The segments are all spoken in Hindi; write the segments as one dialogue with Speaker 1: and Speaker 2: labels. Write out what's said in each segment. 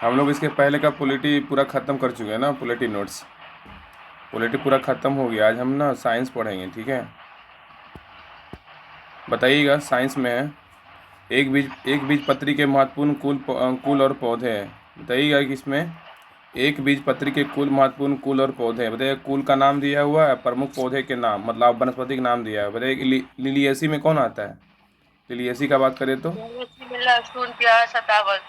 Speaker 1: हम लोग इसके पहले का पॉलिटी पूरा ख़त्म कर चुके हैं ना, पॉलिटी नोट्स। पॉलिटी पूरा ख़त्म हो गया। आज हम ना साइंस पढ़ेंगे, ठीक है। बताइएगा, साइंस में है एक बीज पत्री के महत्वपूर्ण कुल और पौधे हैं। बताइएगा कि इसमें एक बीज पत्री के कुल महत्वपूर्ण कुल और पौधे हैं। बताइए, कुल का नाम दिया हुआ है, प्रमुख पौधे के नाम मतलब वनस्पति के नाम दिया है। बताइए कि लिलिएसी में कौन आता है। लिलिएसी का बात करें तो
Speaker 2: लहसुन प्याज सतावत।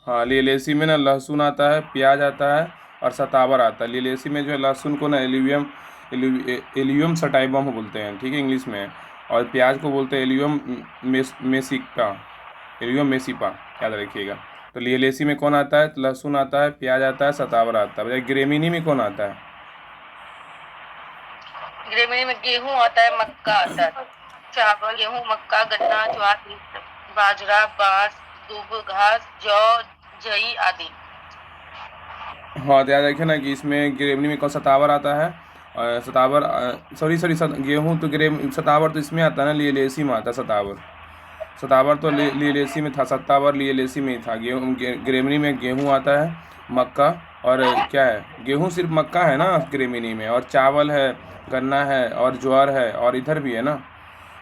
Speaker 1: हाँ, लिलिएसी में ना लहसुन आता है, प्याज आता है और सतावर आता है। लिलिएसी में जो है लहसुन को ना एलियम सटाइवम बोलते हैं, ठीक है, इंग्लिश में। और प्याज को बोलते हैं एलियम मेसिपा, याद रखिएगा। तो लिलिएसी में कौन आता है, लहसुन आता है, प्याज आता है, सतावर आता है। बताइए ग्रेमिनी में कौन आता है।
Speaker 2: ग्रेमिनी में गेहूं आता है, मक्का आता है, चावल, गेहूं, मक्का, गन्ना, ज्वार, बाजरा, बांस, दूब घास, जौ, जई आदि।
Speaker 1: हाँ, तो याद रखिए ना कि इसमें ग्रेमनी में कौन सतावर आता है। सतावर, सॉरी, गेहूँ तो सतावर तो इसमें आता है ना, लिलिएसी में आता है सतावर। सतावर तो लिलिएसी में था, सत्तावर लिलिएसी में ही था। ग्रेमनी में गेहूँ आता है, मक्का, और क्या है, गेहूँ सिर्फ मक्का है ना ग्रेमिनी में, और चावल है, गन्ना है और ज्वार है, और इधर भी है ना।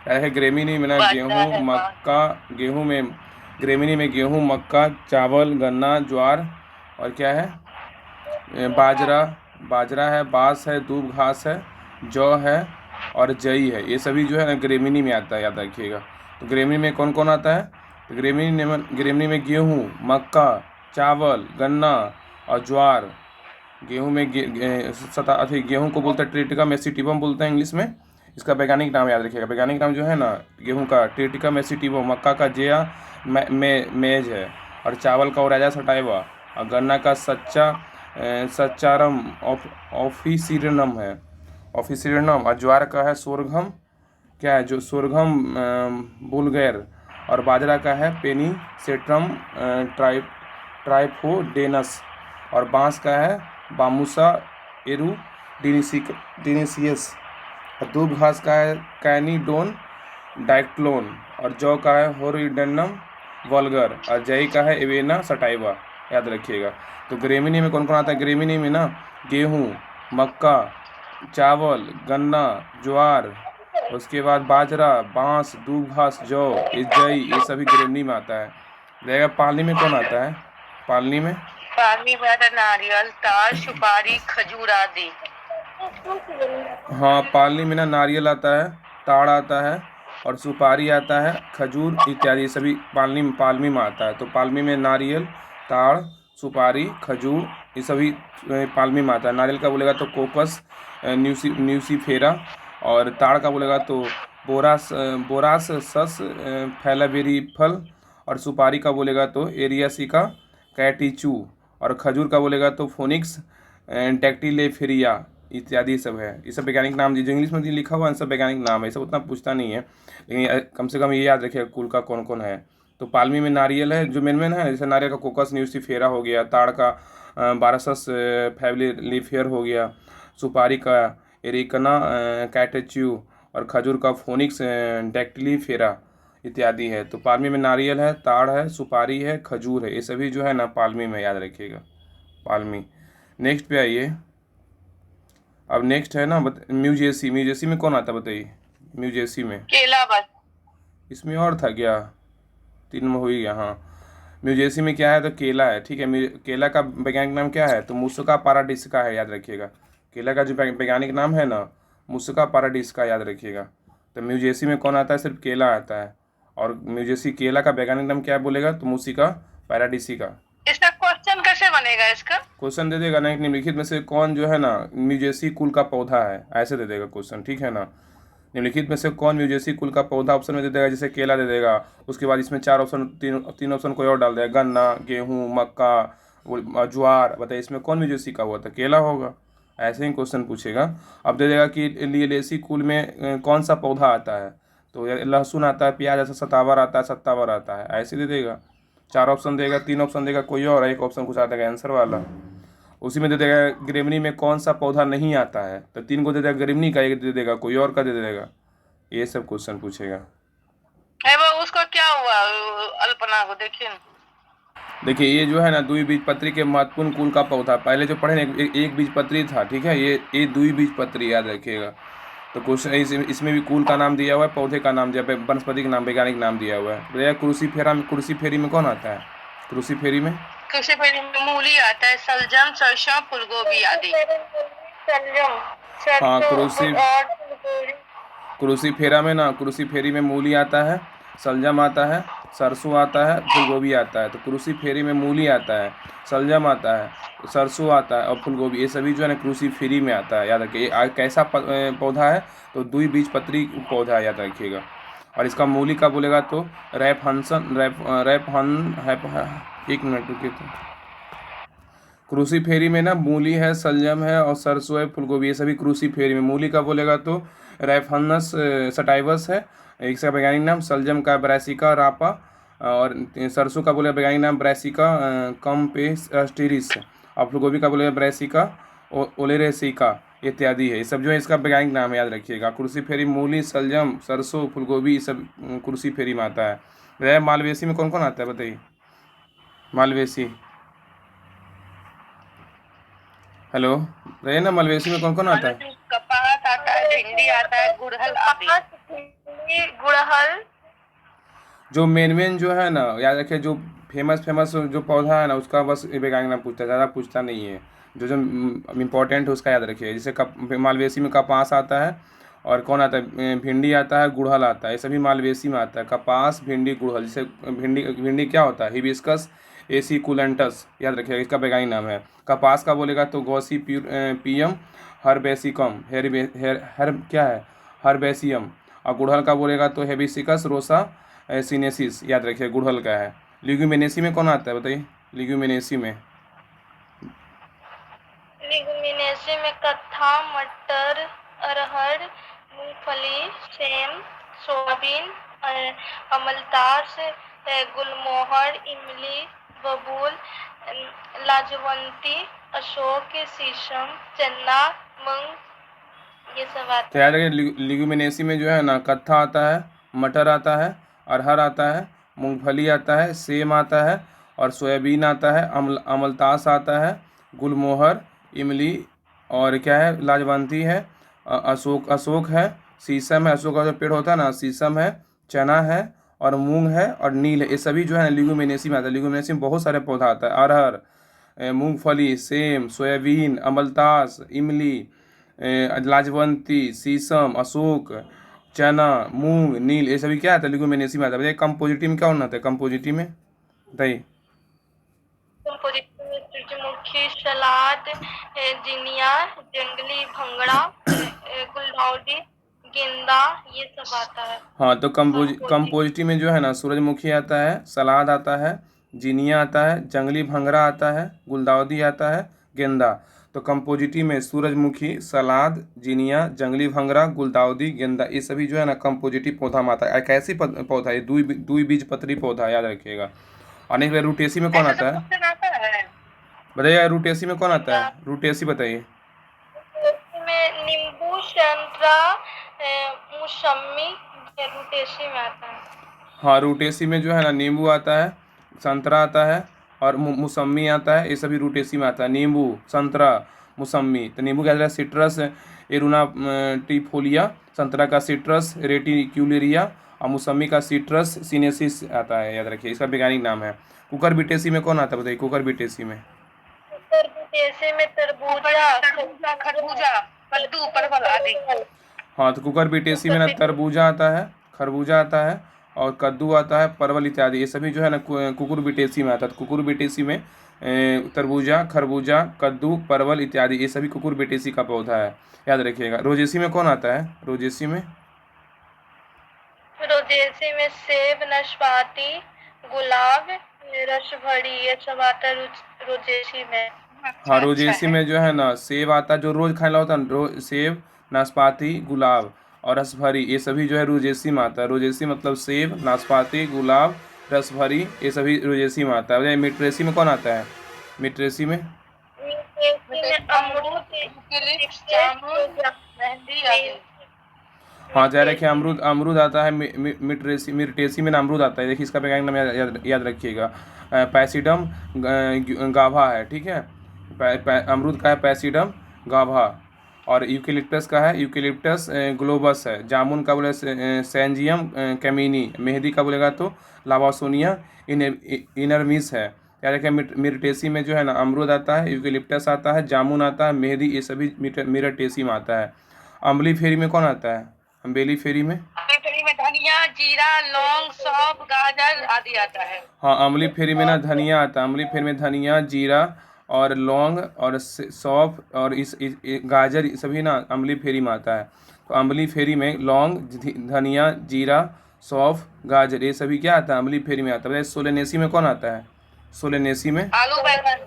Speaker 1: ऐसे ग्रेमिनी में ना
Speaker 2: बाजरा
Speaker 1: गेहूँ
Speaker 2: है, बांस।
Speaker 1: मक्का, गेहूँ में ग्रेमिनी में गेहूँ मक्का चावल गन्ना ज्वार, और क्या है, बाजरा, बाजरा है, बांस है, दूब घास है, जौ है और जई है। ये सभी जो है ना ग्रेमिनी में आता है, याद रखिएगा। तो ग्रेमिनी में कौन कौन आता है। तो ग्रेमिनी में गेहूँ मक्का चावल गन्ना और ज्वार। गेहूँ में गेहूँ को बोलते हैं ट्रिटिका मेसिटिवम बोलते हैं इंग्लिश में। इसका वैज्ञानिक नाम याद रखिएगा। वैज्ञानिक नाम जो है ना गेहूँ का ट्रिटिका मेसिटिवम, मक्का का जेया मेज है, और चावल का ओराजा सटाइवा, और गन्ना का सच्चारम ऑफिसिरनम है, ऑफिसिरनम, और ज्वार का है सोरघम, क्या है जो सोरघम बुलगैर, और बाजरा का है पेनी सेट्रम ट्राइफोडेनस, और बांस का है बामुसा एरू डिनिसियस, और दूब घास का है कैनिडोन डाइक्लोन, और जौ का है होरिडेनम वल्गर, और जई का है एवेना सटाइवा, याद रखिएगा। तो ग्रेमिनी में कौन कौन आता है। ग्रेमिनी में ना गेहूँ मक्का चावल गन्ना ज्वार, उसके बाद बाजरा बांस दूब घास जौ जई, ये सभी ग्रेमिनी में आता है। रहेगा पालनी में कौन आता है। पालनी में
Speaker 2: पानी में आता है नारियल, ताड़, सुपारी, खजूर आदि।
Speaker 1: हाँ, पालनी में ना नारियल आता है, ताड़ आता है और सुपारी आता है, खजूर इत्यादि, ये सभी पालनी में आता है। तो पालनी में नारियल ताड़ सुपारी खजूर ये सभी पालनी में आता है। नारियल का बोलेगा तो कोकस न्यूसीफेरा, और ताड़ का बोलेगा तो बोरास सस फैलाबेरी फल, और सुपारी का बोलेगा तो एरियासिका कैटिचू, और खजूर का बोलेगा तो फोनिक्स डेक्टिलेफेरिया इत्यादि सब है। ये सब वैज्ञानिक नाम जो इंग्लिश में लिखा हुआ है, सब वैज्ञानिक नाम है, ये सब उतना पूछता नहीं है, लेकिन कम से कम ये याद रखिएगा कुल का कौन कौन है। तो पालमी में नारियल है जो मेन है, जैसे नारियल का कोकस न्यूसीफेरा हो गया, ताड़ का बारसस फैवलिफेयर हो गया, सुपारी का एरिकना कैटेच्यू, और खजूर का फोनिक्स डेक्टिलीफेरा इत्यादि है। तो पालमी में नारियल है ताड़ है सुपारी है खजूर है, ये सभी जो है ना पालमी में, याद रखिएगा पालमी। नेक्स्ट पे आइए। अब नेक्स्ट है ना म्यूजेसी। म्यूजेसी में कौन आता है बताइए। म्यूजेसी में
Speaker 2: केला बस।
Speaker 1: इसमें और था क्या, तीन में हो ही गया हाँ। म्यूजेसी में क्या है तो केला है, ठीक है। केला का वैज्ञानिक नाम क्या है तो मुस्का पाराडिस्का है, याद रखिएगा। केला का जो वैज्ञानिक नाम है ना मुस्का पाराडिस्का, याद रखिएगा। तो म्यूजेसी में कौन आता है, सिर्फ केला आता है। और म्यूजेसी केला का वैज्ञानिक नाम क्या बोलेगा तो मुस्का पैराडिसिका।
Speaker 2: इसका क्वेश्चन कैसे बनेगा इसका?
Speaker 1: क्वेश्चन दे देगा ना निम्नलिखित में से कौन जो है ना म्यूजेसी कुल का पौधा है, ऐसे दे देगा क्वेश्चन, ठीक है ना। निम्नलिखित में से कौन म्यूजेसी कुल का पौधा ऑप्शन में दे देगा, जैसे केला दे देगा, उसके बाद इसमें चार ऑप्शन तीन ऑप्शन कोई और डाल देगा, गन्ना गेहूँ मक्का ज्वार। बताइए इसमें कौन म्यूजेसी का हुआ था, केला होगा। ऐसे ही क्वेश्चन पूछेगा। अब दे देगा कि लिलिएसी कुल में कौन सा पौधा आता है, तो लहसुन आता है प्याज आता है सतावर आता है सत्तावर आता है, ऐसे दे देगा। चार ऑप्शन देगा तीन ऑप्शन देगा कोई और, एक ऑप्शन कुछ आता है आंसर वाला। उसी में दे देगा ग्रेमनी में कौन सा पौधा नहीं आता है, तो तीन को दे देगा ग्रेमनी का, एक दे देगा कोई और का दे देगा। ये सब क्वेश्चन पूछेगा।
Speaker 2: है वो उसको क्या हुआ, अल्पना को देखिए।
Speaker 1: देखिए ये जो है ना द्विबीजपत्री के महत्वपूर्ण कुल का पौधा, पहले जो पढ़े ना एक बीजपत्री था, ठीक है, ये द्विबीजपत्री याद रखिएगा। तो कुछ इसमें भी कुल का नाम दिया हुआ है, पौधे का नाम दिया हुआ है, वनस्पति का नाम, वैज्ञानिक नाम दिया हुआ है। भैया क्रूसीफेरा में कौन आता है? क्रूसीफेरी में
Speaker 2: क्रूसीफेरी में मूली आता है, सलजम, सरसों, फूलगोभी आदि। सलजम,
Speaker 1: हाँ,
Speaker 2: सरसों और फूलगोभी।
Speaker 1: क्रूसीफेरा में ना, क्रूसीफेरी में मूली आता है, सलजम आता है, सरसों आता है, फूलगोभी आता है। तो क्रूसीफेरी में मूली आता है, सलजम आता है, सरसों आता है और फूलगोभी, ये सभी जो है ना क्रूसीफेरी में आता है। याद रखिए ये कैसा पौधा है? तो द्विबीजपत्री पौधा है, याद रखिएगा। और इसका मूली का बोलेगा तो एक मिनट रुकिए। तो क्रूसीफेरी में ना मूली है, सलजम है और सरसों है, फूलगोभी, ये सभी क्रूसीफेरी में। मूली का बोलेगा तो रैफनस सटाइवस है, इसका वैज्ञानिक नाम, सलजम का ब्रासिका रापा, और सरसों का बोलेगा वैज्ञानिक नाम ब्रासिका कम्पेस्टिरिस, और फूलगोभी का बोलेगा ब्रासिका ओलेरेसिका इत्यादि है। ये सब जो है इसका वैज्ञानिक नाम है, याद रखिएगा। क्रूसीफेरी मूली, सलजम, सरसों, फूलगोभी, ये सब क्रूसीफेरी में आता है। वह मालवेसी में कौन कौन आता है बताइए? मालवेसी, हेलो, रहे ना, मलवेसी में कौन कौन आता है?
Speaker 2: कपास आता है, भिंडी आता है, गुड़हल आदि। गुड़हल
Speaker 1: जो मेन जो है ना, याद रखिए, जो फेमस जो पौधा है ना उसका बस वैज्ञानिक नाम पूछता है, ज़्यादा पूछता नहीं है। जो जो इम्पोर्टेंट है उसका याद रखिए। जैसे मालवेसी में कपास आता है, और कौन आता है? भिंडी आता है, गुड़हल आता है, ये सभी मालवेसी में आता है। कपास, भिंडी, गुड़हल। जैसे भिंडी क्या होता है? हिबिस्कस एसिकुलेंटस, याद रखिएगा, इसका वैज्ञानिक नाम है। कपास का बोलेगा तो गॉसिपियम हर्बेसिकम, हर क्या है? हर्बेसियम। और गुड़हल का बोलेगा तो हेबिस्कस रोसा सिनेसिस, याद रखिए, गुड़हल का है। लिग्यूमिनेसी में कौन आता है बताइए? लिग्यूमिनेसी में
Speaker 2: कत्था, मटर, अरहर, मूंगफली, सेम, सोयाबीन, अमलतास, गुलमोहर, इमली, बबूल, लाजवंती, अशोक, शीशम, चना, मूंग, ये सब
Speaker 1: तो
Speaker 2: आते
Speaker 1: याद
Speaker 2: हैं।
Speaker 1: रखिए लिग्यूमिनेसी में जो है ना कत्था आता है, मटर आता है, अरहर आता है, मूंगफली आता है, सेम आता है और सोयाबीन आता है, अमलतास आता है, गुलमोहर, इमली, और क्या है? लाजवंती है, अशोक है, शीशम है, अशोक का जो पेड़ होता है ना, शीशम है, चना है और मूंग है और नील है। ये सभी जो है ना लिग्यूमिनेसी में आता है। लिग्यूमिनेसी में बहुत सारे पौधा आता है, अरहर, मूंगफली, सेम, सोयाबीन, अमलतास, इमली, लाजवंती, शीशम, अशोक, चना, मूंग, नील, ये सभी क्या आता है? लिग्यूमिनेसी में आता है। बताइए कंपोजिटी में क्या होना आता है? कंपोजिटी में बताइए।
Speaker 2: सूरजमुखी, सलाद, जिनिया, जंगली भंगड़ा, गुलदाउदी, गेंदा, ये सब आता है।
Speaker 1: हाँ, तो कंपोजिटी में जो है ना सूरजमुखी आता है, सलाद आता है, जिनिया आता है, जंगली भंगरा आता है, गुलदाउदी आता है, गेंदा। तो कंपोजिटी में सूरजमुखी, सलाद, जिनिया, जंगली भंगरा, गुलदाउदी, गेंदा, ये सभी जो है ना कंपोजिटी पौधा में आता है। एक ऐसी पौधा है, द्विबीजपत्री पौधा, याद रखिएगा। और नहीं, रूटेसी में कौन आता है? बताइए रूटेसी में कौन आता है? रूटेसी बताइए।
Speaker 2: में नींबू, संतरा, मौसमी, रूटेसी में आता है।
Speaker 1: हाँ, रूटेसी में जो है ना नींबू आता है, संतरा आता है और मौसमी आता है, ये सभी रूटेसी में आता है। नींबू, संतरा, मौसमी। तो नींबू क्या है? सिट्रस एरुना टिफोलिया, संतरा का सिट्रस रेटिक्युलेरिया और मौसमी का सिट्रस सिनेसिस आता है, याद रखिए, इसका वैज्ञानिक नाम है। कुकर बिटेसी में कौन आता है बताइए? कुकर बिटेसी में
Speaker 2: तरबूजा, खरबूजा, कद्दू, परवल आदि।
Speaker 1: हाँ, तो कुकर बिटेसी में ना तरबूजा आता है, खरबूजा आता है और कद्दू आता है, परवल इत्यादि, ये सभी जो है ना कुकुर बिटेसी में आता है। तो कुकुर बिटेसी में तरबूजा, खरबूजा, कद्दू, परवल इत्यादि, ये सभी कुकुर बिटेसी का पौधा है, याद रखिएगा। रोजेसी में कौन आता है? रोजेसी में
Speaker 2: सेब, नाशपाती, गुलाब, रसभरी, ये सब आता है रोजेसी में।
Speaker 1: हाँ, रोजेसी में जो है ना सेब आता है, जो रोज खाने होता है, सेब, नाशपाती, गुलाब और रसभरी, ये सभी जो है रोजेसी में आता है। रोजेसी मतलब सेब, नाशपाती, गुलाब, रसभरी, ये सभी रोजेसी में आता है। मिट्रेसी में कौन आता है? मिट्रेसी में
Speaker 2: अमरूद, जामुन, मेहंदी आदि।
Speaker 1: हाँ जय रखिए, अमरूद अमरूद आता है मिर्टेसी में ना अमरूद आता है। देखिए इसका वैज्ञानिक नाम याद रखिएगा, पैसिडम गाभा है, ठीक है। अमरूद का है पैसिडम गाभा। और यूकेलिप्टस का है यूकेलिप्टस ग्लोबस है। जामुन का बोले सैंजियम कैमिनी। मेहंदी का बोलेगा तो लावासोनिया इनरमिस है। क्या रखें, मिर्टेसी में जो है ना अमरूद आता है, यूकेलिप्टस आता है, जामुन आता है, मेहंदी, ये सभी मिर्टेसी में आता है। अम्बली फेरी में कौन आता है, अम्बेली फेरी में?
Speaker 2: फेरी में धनिया, जीरा, लौंग, सौंफ, गाजर आदि आता है।
Speaker 1: हाँ अम्बली फेरी में ना धनिया आता है। अम्बली फेरी में धनिया, जीरा और लौंग और सौंफ और गाजर, ये सभी ना अम्बली फेरी में आता है। तो अम्बली फेरी में लौंग, धनिया, जीरा, सौंफ, गाजर, ये सभी क्या आता है, अम्बली फेरी में आता है। सोलेनेसी में कौन आता है, सोलेनेसी में?
Speaker 2: आलू बैंगन।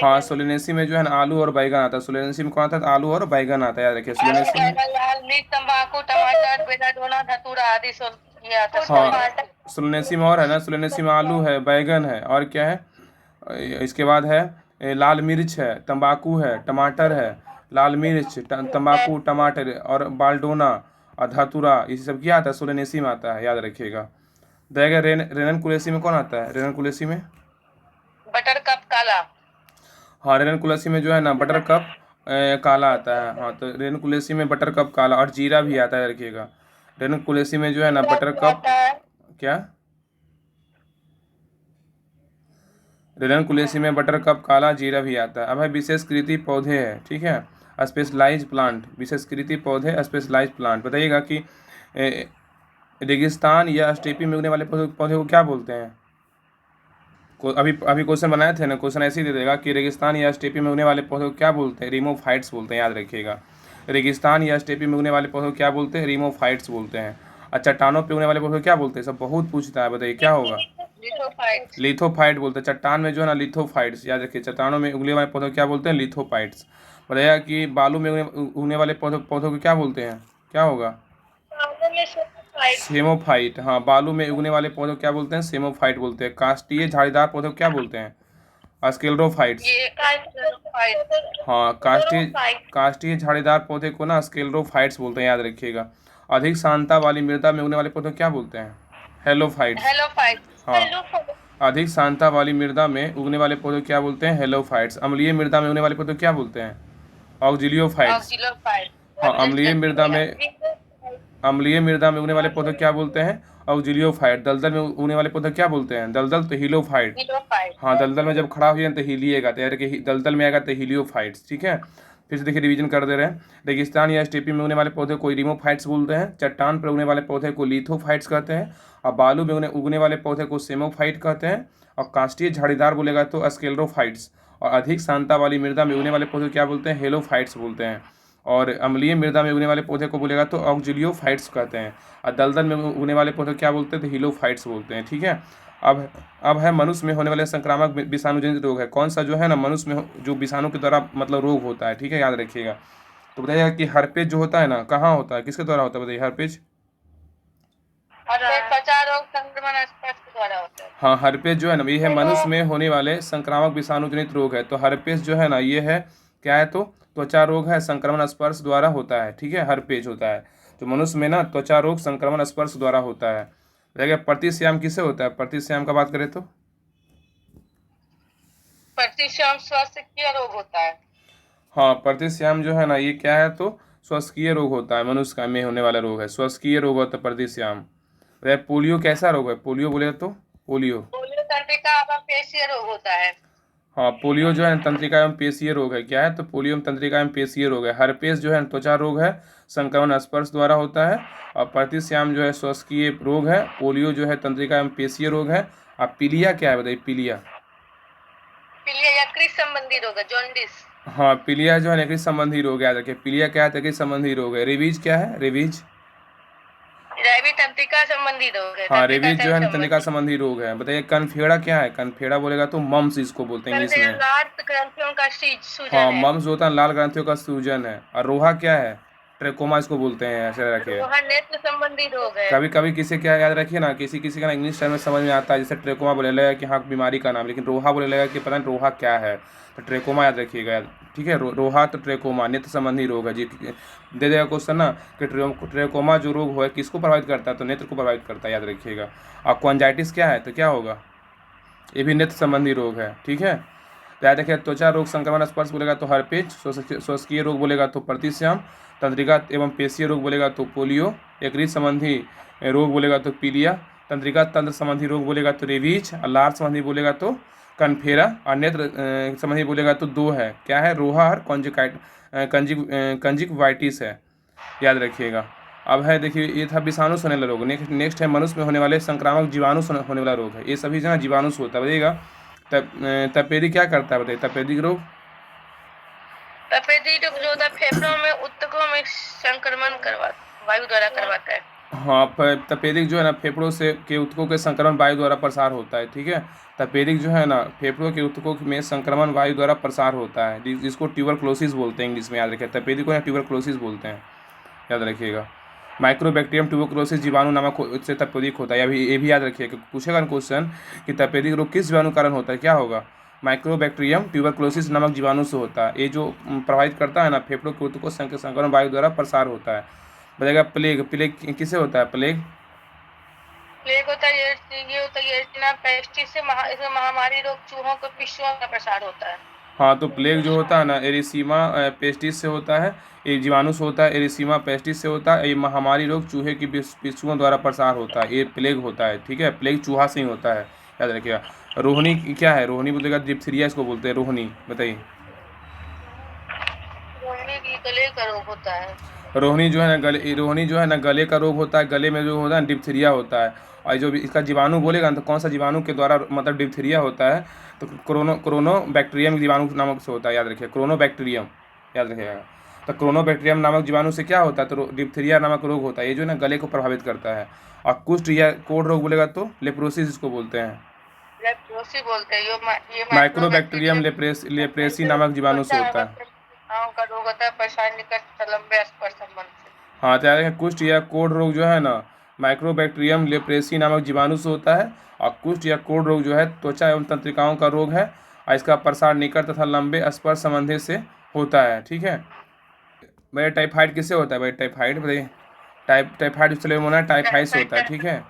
Speaker 1: हाँ सोलेनेसी में जो है ना आलू और बैगन आता है। सोलेनेसी में कौन आता है, आलू और बैगन आता है, याद रखिए सोलेनेसी में।
Speaker 2: लाल मिर्च, तम्बाकू, टमाटर, बेलाडोना, धतूरा आदि सब ये आता है।
Speaker 1: हाँ सोलेनेसी में और है ना, सोलेनेसी में आलू है, बैगन है, और क्या है, इसके बाद है लाल मिर्च है, तंबाकू है, टमाटर है, लाल मिर्च, तंबाकू, टमाटर और बाल्डोना और धतूरा, ये सब क्या आता है, सोलेनेसी में आता है, याद रखिएगा। देखिए रेनन कुलेसी में कौन आता है, रेनन कुलेसी में?
Speaker 2: बटर कप काला।
Speaker 1: हाँ रेनन कुलेसी में जो है ना बटर कप काला आता है। हाँ तो रेनन कुलेसी में बटर कप काला और जीरा भी आता है, रखिएगा। रेनन कुलेसी में जो है ना बटर कप क्या, रेनन कुलेसी में बटर कप काला जीरा भी आता है। अब है विशेषकृति पौधे है, ठीक है, स्पेशलाइज प्लांट। विशेषकृति पौधे स्पेशलाइज प्लांट, बताइएगा कि रेगिस्तान या स्टेपी में उगने वाले पौधे को क्या बोलते हैं? अभी अभी क्वेश्चन बनाए थे ना, क्वेश्चन ऐसे ही दे देगा कि रेगिस्तान या स्टेपी में उगने वाले पौधे को क्या बोलते हैं, रिमोफाइट्स बोलते हैं, याद रखिएगा। रेगिस्तान या स्टेपी में उगने वाले पौधे को क्या बोलते हैं, रिमोफाइट्स बोलते हैं। और चट्टानों पे उगने वाले पौधे को क्या बोलते हैं, सब बहुत पूछता है, बताइए क्या होगा? लिथोफाइट बोलते हैं। चट्टान में जो है ना लिथोफाइट्स, याद रखिए, चट्टानों में उगने वाले पौधों को क्या बोलते हैं, लिथोफाइट्स। बताइएगा कि बालू में उगने वाले पौधों को क्या बोलते हैं, क्या होगा? सेमोफाइट। हाँ बालू में उगने वाले पौधों को क्या बोलते हैं, सेमोफाइट बोलते हैं। काष्ठीय झाड़ीदार पौधों को क्या बोलते हैं, स्क्लेरोफाइट्स। हाँ काष्ठीय झाड़ीदार पौधे को ना स्क्लेरोफाइट्स बोलते हैं, याद रखिएगा। अधिक सांद्रता वाली मृदा में उगने वाले पौधे को क्या बोलते हैं, हेलोफाइट्स। हाँ अधिक सांद्रता वाली मृदा में उगने वाले पौधे को क्या बोलते हैं, हेलोफाइट्स। अम्लीय मृदा में उगने वाले पौधे को क्या बोलते हैं, ऑक्जिलियोफाइट्स। हाँ अम्लीय मृदा में उगने वाले पौधे क्या बोलते हैं, ऑक्जिलियोफाइट। दलदल में उगने वाले पौधे क्या बोलते हैं, दलदल तो हिलोफाइट। हाँ दलदल में जब खड़ा हो जाए तो हिलिएगा, तो यार कि दलदल में आएगा तो हिलियोफाइट्स, ठीक है। फिर से देखिए रिवीजन कर दे रहे हैं। रेगिस्तान या स्टेपी में उगने वाले पौधे को रिमोफाइट्स बोलते हैं। चट्टान पर उगने वाले पौधे को लिथोफाइट्स कहते हैं। और बालू में उगने वाले पौधे को सेमोफाइट कहते हैं। और काष्ठीय झाड़ीदार बोलेगा तो स्क्लेरोफाइट्स। और अधिक सांद्रता वाली मृदा में उगने वाले पौधे क्या बोलते हैं, हेलोफाइट्स बोलते हैं। और अम्लीय मृदा में उगने वाले पौधे को बोलेगा तो ऑक्जिलियोफाइट्स कहते हैं। और दलदल में उगने वाले पौधे क्या बोलते हैं, तो हिलोफाइट्स बोलते हैं, ठीक है। अब है मनुष्य में होने वाले संक्रामक विषाणु जनित रोग है। कौन सा जो है ना मनुष्य में जो विषाणु के द्वारा मतलब रोग होता है, ठीक है, याद रखिएगा। तो बताइएगा कि हर्पेज जो होता है ना कहाँ होता है, किसके द्वारा होता है, बताइए हर्पेज।
Speaker 2: त्वचा रोग संक्रमण स्पर्श के द्वारा होता है।
Speaker 1: हाँ हर्पेज जो है ना ये है मनुष्य में होने वाले संक्रामक विषाणु जनित रोग है। तो हर्पेज जो है ना ये है क्या है, तो त्वचा रोग है, संक्रमण स्पर्श द्वारा होता है, ठीक है, हर्पेज होता है। तो मनुष्य में ना त्वचा रोग संक्रमण स्पर्श द्वारा होता है। देखिए प्रतिश्याम किससे होता है, प्रतिश्याम का बात करें तो
Speaker 2: प्रतिश्याम श्वसकीय रोग होता है।
Speaker 1: हाँ प्रतिश्याम जो है ना ये क्या है, तो श्वसकीय रोग होता है, मनुष्य का में होने वाला रोग है, श्वसकीय रोग होता है प्रतिश्याम। पोलियो कैसा रोग है, पोलियो बोले तो पोलियो
Speaker 2: तंत्रिका एवं पेशीय रोग होता है।
Speaker 1: हाँ पोलियो जो है तंत्रिका एवं पेशीय रोग है, क्या है, तो पोलियो में तंत्रिका एवं पेशीय रोग है। हर्पेस जो है त्वचा रोग है, संक्रमण स्पर्श द्वारा होता है। और प्रतिश्याम जो है श्वसकीय रोग है। पोलियो जो है तंत्रिका एवं पेशीय रोग है। और पीलिया क्या है, बताइए पीलिया।
Speaker 2: पीलिया यकृत संबंधी रोग है, जॉन्डिस।
Speaker 1: हाँ पीलिया जो है यकृत संबंधी रोग है, देखिए पीलिया क्या है, यकृत संबंधी रोग है। रेबीज क्या है, रेबीज
Speaker 2: तंत्रिका संबंधी रोग है।
Speaker 1: हाँ रेबीज जो है तंत्रिका संबंधी रोग है। बताइए कनफेड़ा क्या है, कनफेड़ा बोलेगा तो मम्स इसको बोलते हैं इंग्लिश में।
Speaker 2: लाल ग्रंथियों का सूजन
Speaker 1: हाँ
Speaker 2: है।
Speaker 1: मम्स होता है लाल ग्रंथियों का सूजन है। और रोहा क्या है, ट्रेकोमा इसको बोलते हैं, ऐसे रखिए।
Speaker 2: रोहा नेत्र संबंधी रोग है।
Speaker 1: कभी कभी किसी क्या याद रखिए ना, किसी किसी का ना इंग्लिश टर्म में समझ में आता है, जैसे ट्रेकोमा बोले लगेगा कि हाँ बीमारी का नाम, लेकिन रोहा बोले लगेगा कि पता नहीं रोहा क्या है। तो ट्रेकोमा याद रखिएगा याद, ठीक है। रोहा तो ट्रेकोमा नेत्र संबंधी रोग है जी। दे देगा क्वेश्चन ना कि ट्रेकोमा जो रोग है किसको प्रभावित करता है, तो नेत्र को प्रभावित करता है, याद रखिएगा। और कॉन्जाइटिस क्या है, तो क्या होगा, ये भी नेत्र संबंधी रोग है, ठीक है। तो याद रखिए, त्वचा रोग संक्रमण स्पर्श बोलेगा तो हर्पेज, श्वसकीय रोग बोलेगा तो प्रतिश्याम, तंत्रिका एवं पेशीय रोग बोलेगा तो पोलियो, यकृत संबंधी रोग बोलेगा तो पीलिया, तंत्रिका तंत्र संबंधी रोग बोलेगा तो रेबीज, और लार संबंधी बोलेगा तो कनफेरा, और नेत्र संबंधी बोलेगा तो दो है, क्या है, रोहा और कंजिक्वाइटिस है, याद रखिएगा। अब है देखिए, ये था विषाणु से होने वाला रोग। नेक्स्ट है मनुष्य में होने वाले संक्रामक जीवाणु से होने वाला रोग है। ये सभी जो है जीवाणु से होता है, बताइएगा। तपेदिक क्या करता है, बताइए, तपेदिक रोग।
Speaker 2: तपेदिक रोग जो होता है फेफड़ों में ऊतकों में संक्रमण वायु द्वारा करवाता है।
Speaker 1: हाँ, तपेदिक जो है ना फेफड़ों से के ऊतकों के संक्रमण वायु द्वारा प्रसार होता है, ठीक है। तपेदिक जो है ना फेफड़ों के ऊतकों में संक्रमण वायु द्वारा प्रसार होता है, जिसको ट्यूबरक्लोसिस बोलते हैं इंग्लिश में, याद रखिए। तपेदिक को ट्यूबरक्लोसिस बोलते हैं, याद रखिएगा। माइक्रोबैक्टीरियम ट्यूबरक्लोसिस जीवाणु नामक से तपेदिक होता है, ये भी याद रखिए, पूछेगा क्वेश्चन कि तपेदिक रोग किस जीवाणु कारण होता है, क्या होगा, माइक्रोबैक्टीरियम ट्यूबरक्लोसिस नामक जीवाणु से होता है। ये जो प्रभावित करता है ना फेफड़ों के ऊतकों के संक्रमण वायु द्वारा प्रसार होता है। बताएगा प्लेग, प्लेग किससे होता है, प्लेग।
Speaker 2: प्लेग होता है ये होता है एरिसिना पेस्टिस से इसमें महामारी रोग चूहों को पिस्सुओं का प्रसार होता है।
Speaker 1: हाँ, तो प्लेग जो होता है ना एरिसीमा पेस्टिस से होता है, ये जीवाणु से होता है, एरिसीमा पेस्टिस से होता है। ये महामारी रोग चूहे की पिस्सुओं द्वारा प्रसार होता है, ये प्लेग होता है, ठीक है। प्लेग चूहा से ही होता है, याद रखिएगा। रोहिणी क्या है, रोहिणी बोलेगा डिप्थीरिया इसको बोलते हैं, रोहिणी, बताइए।
Speaker 2: रोहिणी की गले का रोग होता है।
Speaker 1: रोहिणी जो है ना गले का रोग होता है, गले में जो होता है डिप्थीरिया होता है। और जो भी इसका जीवाणु बोलेगा ना, तो कौन सा जीवाणु के द्वारा मतलब डिप्थीरिया होता है, तो क्रोनोबैक्टीरियम जीवाणु नामक से होता है, याद रखिए, क्रोनोबैक्टीरियम, याद रखिएगा। तो क्रोनोबैक्टीरियम नामक जीवाणु से क्या होता है, तो डिप्थीरिया नामक रोग होता है, ये जो है ना गले को प्रभावित करता है। और कुष्ठ या कोढ़ रोग बोलेगा तो लेप्रोसिस इसको बोलते हैं,
Speaker 2: लेप्रोसी बोलते हैं। ये
Speaker 1: माइक्रोबैक्टीरियम लेप्रेसी नामक जीवाणु से होता है।
Speaker 2: का रोग होता है परेशान निकट लंबे स्पर्श संबंध से।
Speaker 1: हाँ, तो याद रखें, कुष्ठ या कोढ़ रोग जो है ना माइक्रोबैक्टीरियम लेप्रेसी नामक जीवाणु से होता है। और कुष्ठ या कोढ़ रोग जो है त्वचा एवं तंत्रिकाओं का रोग है, और इसका प्रसार निकट तथा लंबे स्पर्श संबंधी से होता है, ठीक है। भाई टाइफाइड किससे होता है, भाई टाइफाइड बताइए। टाइफाइड सैल्मोनेला टाइफाइड से होता है, ठीक है।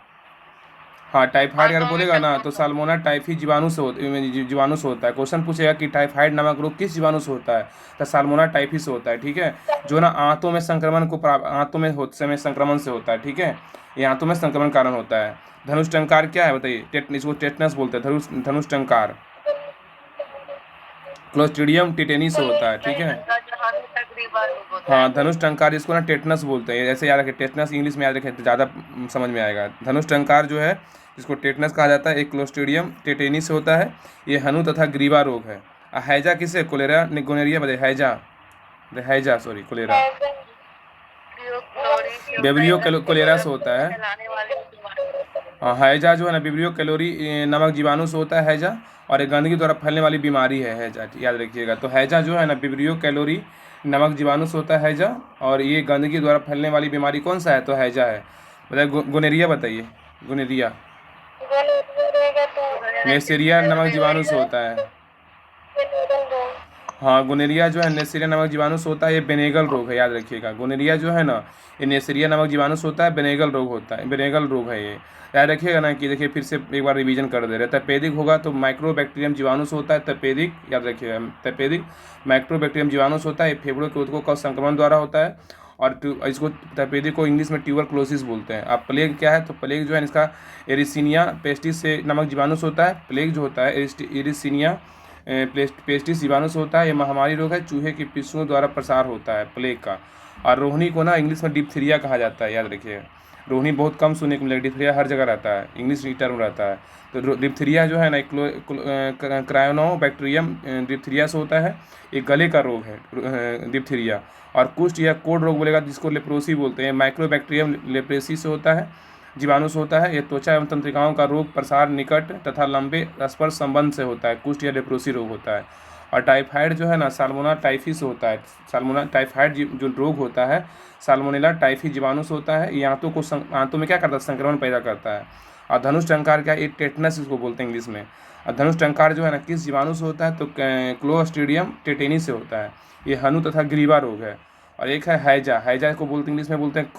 Speaker 1: हाँ, टाइफाइड अगर बोलेगा ना तो साल्मोना टाइफी जीवाणु से होता है। क्वेश्चन पूछेगा कि टाइफाइड नामक रोग किस जीवाणु से होता है, तो साल्मोना टाइफी से होता है, ठीक है। जो ना आंतों में समय संक्रमण से होता है, ठीक है। ये आंतों में संक्रमण कारण होता है। धनुष टंकार क्या है, बताइए, इसको टेटनस बोलते हैं, धनुष टंकार क्लोस्ट्रीडियम टिटेनी से होता है, ठीक है। हाँ, धनुष टंकार इसको ना टेटनस बोलते हैं, ऐसे याद रखें, टेटनस इंग्लिश में याद रखें तो ज़्यादा समझ में आएगा। धनुष टंकार जो है जिसको टेटनस कहा जाता है, एक क्लोस्ट्रीडियम टिटेनी से होता है। ये हनु तथा ग्रीवा रोग है। हैजा किसे, कोलेरा गोनेरिया, बताइए, हैजा सॉरी कोलेरा बेब्रियो कोलेरा से होता है। हाँ, हैजा जो है ना विब्रियो कैलोरी नामक जीवाणु से होता है हैजा, और एक गंदगी द्वारा फैलने वाली बीमारी है हैजा, याद रखिएगा। तो हैजा जो है ना विब्रियो कैलोरी नमक जीवाणु से होता है हैजा, और ये गंदगी द्वारा फैलने वाली बीमारी कौन सा है, तो हैजा है। बताइए गोनेरिया, बताइए गोनेरिया नेसेरिया नमक जीवाणु से होता है। हाँ, गोनेरिया जो है नेसेरिया नमक जीवाणु से होता है, ये बेनेगल रोग है, याद रखिएगा। गोनेरिया जो है ना ये नेसेरिया नमक जीवाणु से होता है, बेनेगल रोग होता है, बेनेगल रोग है ये, याद रखिएगा ना। कि देखिए फिर से एक बार रिवीजन कर दे रहे हैं। तपेदिक होगा तो माइक्रोबैक्टीरियम जीवाणु से होता है, तपेदिक, याद रखिएगा। तपेदिक माइक्रोबैक्टीरियम जीवाणु से होता है, फेफड़ों के ऊतकों का संक्रमण द्वारा होता है, और इसको तपेदिक को इंग्लिश में ट्यूबरक्लोसिस बोलते हैं। अब प्लेग क्या है, तो प्लेग जो है इसका एरिसिनिया पेस्टिस से नमक जीवाणु से होता है। प्लेग जो होता है एरिसिनिया पेस्टिस जीवाणु से होता है। ये महामारी रोग है, चूहे की पिस्सुओं द्वारा प्रसार होता है प्लेग का। और रोहिणी को ना इंग्लिश में डिप्थीरिया कहा जाता है, याद रखिए। रोहिणी बहुत कम सुनने को मिलेगा, डिप्थीरिया हर जगह रहता है, इंग्लिश टर्म रहता है। तो डिप्थीरिया जो है ना क्रायोनोबैक्टीरियम डिप्थीरिया से होता है, ये गले का रोग है डिप्थीरिया। और कुष्ठ या कोढ़ रोग बोलेगा जिसको लेप्रोसी बोलते हैं, माइक्रोबैक्टीरियम लेप्रेसी से होता है, जीवाणु से होता है। ये त्वचा एवं तंत्रिकाओं का रोग प्रसार निकट तथा लंबे स्पर्श संबंध से होता है, कुष्ठ या लेप्रोसी रोग होता है। और टाइफाइड जो है ना साल्मोनेला टाइफी से होता है। साल्मोनेला टाइफाइड जो रोग होता है साल्मोनेला टाइफी जीवाणु से होता है। ये आंतों में क्या करता है, संक्रमण पैदा करता है। और धनुष टंकार क्या, एक टेटनस इसको बोलते हैं इंग्लिश में। और धनुष टंकार जो है ना किस जीवाणु से होता है, तो क्लोस्ट्रीडियम टेटेनी से होता है। ये हनु तथा ग्रीवा रोग है। और एक है हैजा, हैजा को बोलते हैं इंग्लिश में बोलते हैं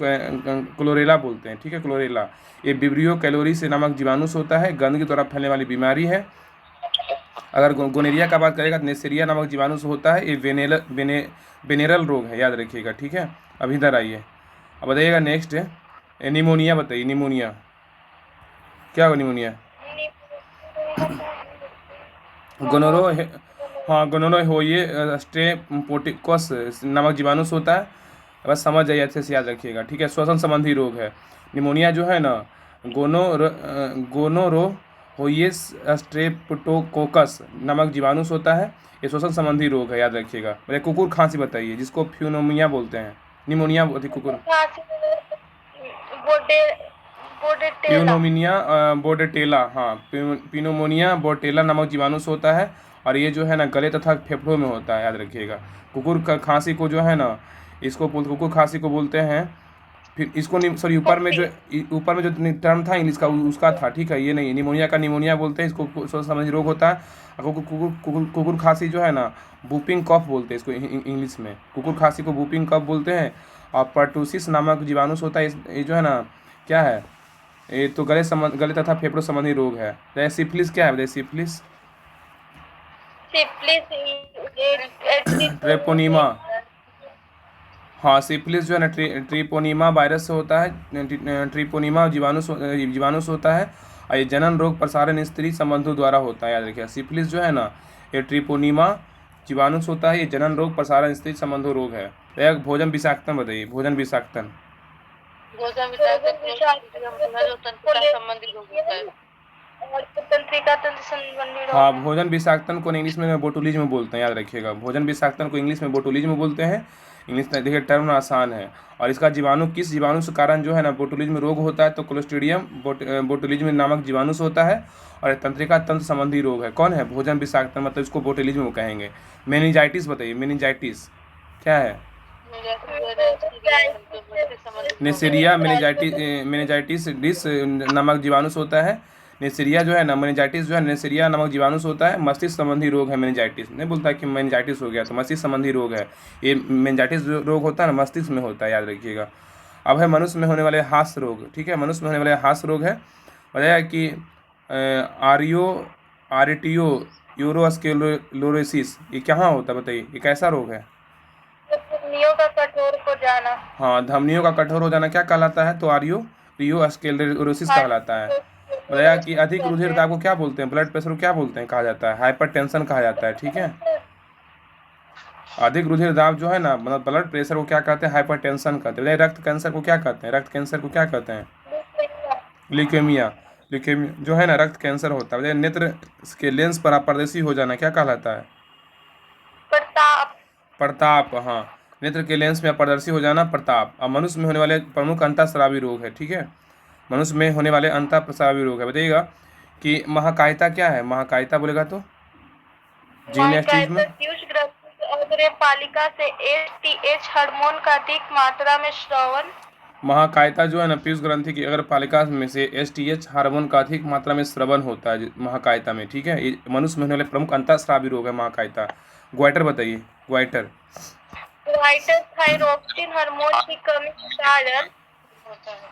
Speaker 1: क्लोरेला बोलते हैं, ठीक है, क्लोरेला। ये विब्रियो कैलोरी से नामक जीवाणु से होता है, गंदगी द्वारा फैलने वाली बीमारी है। अगर गोनेरिया का बात करेगा तो नेसेरिया नामक जीवाणु से होता है। ये वेनेरल रोग है, याद रखिएगा, ठीक है। अब इधर आइए, अब बताइएगा नेक्स्ट है निमोनिया। बताइए निमोनिया क्या होगा, निमोनिया गोनोरो हाँ गोनोरो हो ये स्ट्रेप्टोकोकस नामक जीवाणु से होता है। बस समझ जाइए, अच्छे से याद रखिएगा, ठीक है। श्वसन संबंधी रोग है निमोनिया जो है ना, गोनोरो होइएस स्ट्रेप्टोकोकस नामक जीवाणु से होता है। ये श्वसन संबंधी रोग है, याद रखिएगा। मेरे कुकुर खांसी बताइए, जिसको फ्यूनोमिया बोलते हैं, निमोनिया बोलते कुकुर प्यूनोमिनिया बोर्डेटेला, हाँ प्यूनोमोनिया बोर्डेटेला नामक जीवाणु से होता है। और ये जो है ना गले तथा फेफड़ों में होता है, याद रखिएगा। कुकुर खांसी को जो है ना कुकुर खांसी को बोलते हैं। फिर इसको सॉरी ऊपर में जो टर्म था इंग्लिश का उसका था, ठीक है, ये नहीं। निमोनिया का निमोनिया बोलते हैं, इसको सोच समझ रोग होता है। कुकुर खांसी जो है ना बूपिंग कफ बोलते हैं इसको इंग्लिश में। कुकुर खांसी को बूपिंग कफ बोलते हैं। और पर्टूसिस नामक जीवाणु से होता है। ये जो है ना क्या है, ये तो गले तथा फेफड़ों संबंधी रोग है। सिफिलिस क्या है, सिफिलिस ट्रेपोनीमा, हाँ सिफिलिस जो है ना ट्रिपोनीमा वायरस से होता है। ट्रिपोनीमा जीवाणु से होता है। और ये जनन रोग प्रसारण स्त्री संबंधों द्वारा होता है, याद रखिए। सिफिलिस जो है ना ये ट्रिपोनीमा जीवाणु से होता है। ये जनन रोग प्रसारण स्त्री संबंधों रोग है। एक भोजन विषाक्तन बताइए, भोजन विषाक्तन हाँ भोजन विषाक्तन को इंग्लिश में बोटुलिज्म बोलते हैं, याद रखिएगा। भोजन विषाक्तन को इंग्लिश में बोटुलिज्म बोलते हैं। इंग्लिश देखिए टर्म आसान है। और इसका जीवाणु किस जीवाणु से कारण जो है ना बोटुलिज्म रोग होता है, तो क्लोस्ट्रीडियम बोटुलिज्म नामक जीवाणु से होता है। और तंत्रिका तंत्र संबंधी रोग है, कौन है, भोजन विषाक्तन, मतलब इसको बोटुलिज्म कहेंगे। मेनिंजाइटिस बताइए, मेनिंजाइटिस क्या है, नेसेरिया मेनिंजाइटिस डिस नामक जीवाणु से होता है। नेसेरिया जो है ना मेनिंजाइटिस जो है नेसेरिया नामक जीवाणु से होता है। मस्तिष्क संबंधी रोग है मेनिंजाइटिस, नहीं बोलता कि मेनिंजाइटिस हो गया, तो मस्तिष्क संबंधी रोग है। ये मेनिंजाइटिस रोग होता है ना मस्तिष्क में होता है, याद रखिएगा। अब है मनुष्य में होने वाले हास्य रोग, ठीक है। मनुष्य में होने वाले हास्य रोग है, बताया कि आरिटियो यूरोस्केलोरोसिस, ये कहाँ होता है बताइए, ये कैसा रोग है,
Speaker 2: धमनियों का कठोर हो जाना।
Speaker 1: हाँ धमनियों का कठोर हो जाना क्या कहलाता है, तो आरियोस्क्लेरोसिस कहलाता है। बताया कि अधिक रुधिर दाब को क्या बोलते हैं, ब्लड प्रेशर को क्या बोलते हैं, कहा जाता है हाइपरटेंशन कहा जाता है, ठीक है। अधिक रुधिर दाब जो है ना मतलब ब्लड प्रेशर को क्या कहते हैं, हाइपरटेंशन कहते हैं। रक्त कैंसर को क्या कहते हैं, रक्त कैंसर को क्या कहते हैं, ल्यूकेमिया जो है ना रक्त कैंसर होता है। नेत्र के लेंस पर अपारदर्शी हो जाना क्या कहलाता है, प्रताप, हाँ नेत्र के लेंस में अपारदर्शी हो जाना प्रताप। और मनुष्य में होने वाले प्रमुख अंतःस्रावी रोग है, ठीक है। मनुष्य में होने वाले अंतःस्रावी रोग है, बताइएगा कि महाकायिता क्या है, महाकायिता बोलेगा तो जीनेस्टिस में
Speaker 2: पालिका से एसटीएच हार्मोन का अधिक मात्रा में स्रावन।
Speaker 1: महाकायिता जो है ना पीयूष ग्रंथि की अगर पालिका में से एसटीएच हार्मोन का अधिक मात्रा में स्रवन होता है महाकायिता में, ठीक है। ये मनुष्य में होने वाले प्रमुख अंतःस्रावी रोग है महाकायिता। ग्वाइटर बताइए, ग्वाइटर
Speaker 2: थायरोक्सिन हार्मोन की कमी के कारण होता है।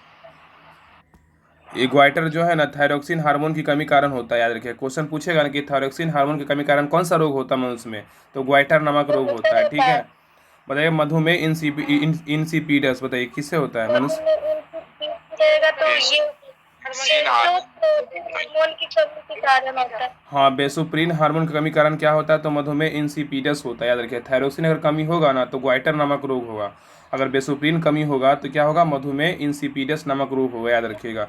Speaker 1: ये ग्वाइटर जो है ना थायरोक्सिन हार्मोन की कमी कारण होता है, याद रखिए। क्वेश्चन पूछेगा ना कि थायरोक्सिन हार्मोन की कमी कारण कौन सा रोग होता है मनुष्य में, तो ग्वाइटर नामक रोग होता है, ठीक है। बताइए मधुमेह इंसिपिडस बताइए किससे होता है मनुष्य,
Speaker 2: हार्मोन की कमी के कारण होता है।
Speaker 1: हाँ बेसुप्रीन हार्मोन की कमी कारण क्या होता है, तो मधुमेह इंसिपिडस होता है, याद रखिए। थायरोक्सिन अगर कमी होगा ना तो ग्वाइटर नामक रोग होगा। अगर बेसुप्रीन कमी होगा तो क्या होगा, मधुमेह इंसिपिडस नामक रोग होगा, याद रखिएगा।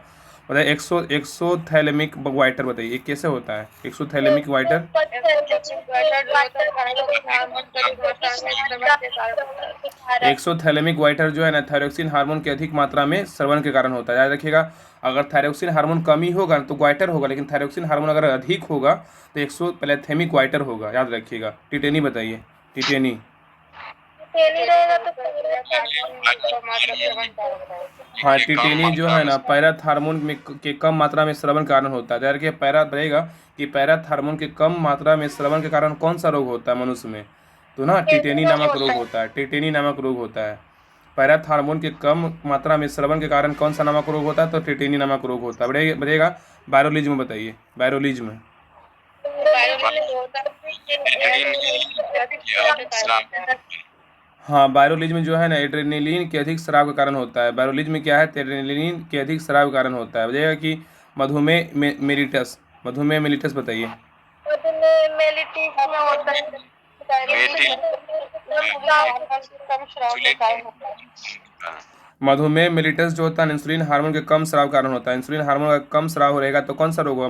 Speaker 1: बताइए एक्सोथैलेमिक वाइटर बताइए ये कैसे होता है एक्सोथैलेमिक वाइटर? एक्सोथैलेमिक वाइटर जो है ना थायरोक्सिन हार्मोन की अधिक मात्रा में स्रवण के कारण होता है, याद रखिएगा। अगर थायरोक्सिन हार्मोन कमी होगा तो ग्वाइटर होगा, लेकिन थायरोक्सिन हार्मोन अगर अधिक होगा तो एक्सोथैलेमिक वाइटर होगा, याद रखिएगा। टिटेनी बताइए, टिटेनी। हाँ, टिटेनी जो है ना पैराथ हार्मोन में के कम मात्रा में स्रवण के कारण होता है, याद रखिए। पैराथ रहेगा कि पैराथ हार्मोन के कम मात्रा में स्रवण के कारण कौन सा रोग होता है मनुष्य में? तो ना टिटेनी नामक रोग होता है, टिटेनी नामक रोग होता है। पैराथ हार्मोन के कम मात्रा में स्रवण के कारण कौन सा नामक रोग होता है? तो टिटेनी नामक रोग होता है। बढ़ेगा बायोलिज्म बताइए, बायोलिज्म। हाँ, बायोलिज्म जो है ना एड्रेनलिन के अधिक स्राव के कारण होता है। बायोलिज्म क्या है? एड्रेनलिन के अधिक स्राव के कारण होता है। बताइएगा कि मधुमेह मेलिटस, मधुमेह मेलिटस बताइए। मधुमेह मेलिटस जो होता है इंसुलिन हार्मोन के कम स्राव कारण होता है। इंसुलिन हार्मोन का कम स्राव रहेगा तो कौन सा रोग होगा?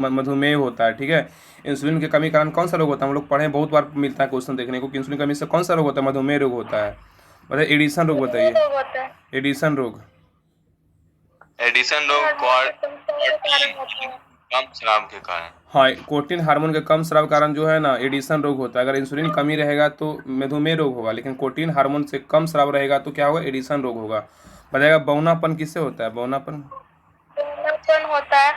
Speaker 1: मधुमेह होता है, ठीक है। इंसुलिन की कमी कारण कौन सा रोग होता है? हम लोग पढ़े, बहुत बार मिलता है क्वेश्चन देखने को कि इंसुलिन कमी से कौन सा रोग होता है? मधुमेह रोग होता है। बताइए एडिशन रोग बताइए, एडिशन रोग।
Speaker 3: एडिशन रोग कम स्राव के कारण।
Speaker 1: हाँ, कोटिन हार्मोन के कम स्राव कारण जो है ना एडिशन रोग होता है। अगर इंसुलिन कमी रहेगा तो मधुमेह रोग होगा, लेकिन कोटिन हार्मोन से कम स्राव रहेगा तो क्या होगा? एडिशन रोग होगा। बताएगा बौनापन किससे होता है? बौनापन
Speaker 2: होता है